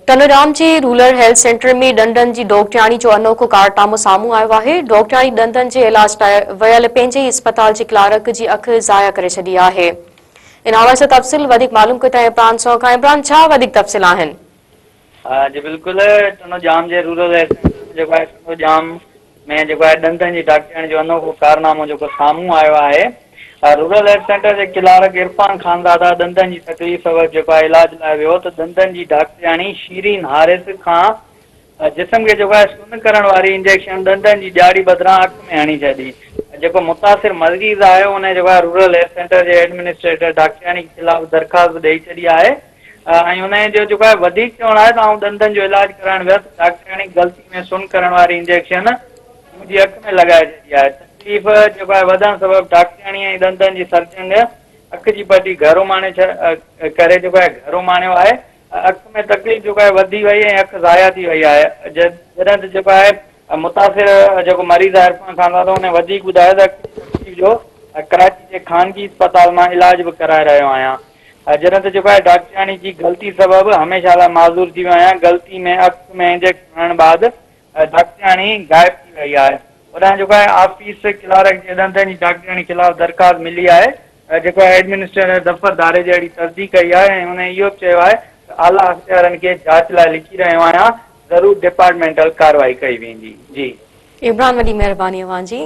तनराम जे rural health centre में ॾंदनि जी डॉक्टराणी जो अनोखो कारनामो साम्हूं आयो आहे। डॉक्टराणी ॾंदनि जे इलाज लाइ वियल पंहिंजे ई अस्पताल जे क्लार्क जी अखि ज़ाया करे छॾी आहे। इन हवाले सां तफ़सील वधीक मालूम कयो था इमरान सां। इमरान, छा वधीक तफ़सील आहिनि? जी बिल्कुल टनोजाम जे रूरल हेल्थ सेंटर में टनोजाम में ॾंदनि जी डॉक्टराणी जो अनोखो कारनामो साम्हूं आयो आहे। रूरल हेल्थ सेंटर के क्लार्क इरफान खानदादा दंदनि जी तकलीफ़ इलाज लाइ वियो त दंदनि जी डॉक्टराणी शीरीन हारिस खां जिस्म के सुन करण वारी इंजेक्शन दंदनि जी ॼाड़ी बदिरां अख में हणी छॾी। मुतासिर मरीज़ आहे उन रूरल हेल्थ सेंटर के एडमिनिस्ट्रेटर डॉक्टराणी के खिलाफ़ दरख़्वास्त ॾेई छॾी आहे। उनजो वधीक चवणु आहे त दंदनि जो इलाज कराइण वियसि, डॉक्टराणी ग़लती में सुन करण वारी इंजेक्शन मुंहिंजी अख में लॻाए छॾी आहे। तकलीफ़ वधण सबबि डॉक्टराणी ऐं दंदनि जी सर्जन अख जी पटी घरो माणे करे घरो माणियो आहे। अख में तकलीफ़ वधी वई ऐं अख ज़ाया थी वई आहे। जॾहिं त मुतासिर मरीज़ आहे इरफान खानदादा उन वधीक ॿुधायो त अख जी तकलीफ़ जो कराची के खानगी अस्पताल मां इलाज भी कराए रहियो आहियां। जॾहिं त डॉक्टराणी जी ग़लती सबबि हमेशह लाइ माज़ूर थी वियो आहियां। ग़लती में अख में इंजेक्शन हणण बाद डॉक्टराणी गायब थी वई आहे। उन ऑफिस क्लार्क जे दंदनि जी डॉक्टराणी खिलाफ़ दरख़्वास्त मिली आहे। एडमिनिस्ट्रेटर दफ़्तर जहिड़ी तस्दीक कई आहे ऐं हुन इहो बि चयो आहे त आला अख़्तियारनि खे जांच लाइ लिखी रहियो आहियां। ज़रूर डिपार्टमेंटल कार्रवाई कई वेंदी। जी इमरान, वॾी महिरबानी अव्हां जी।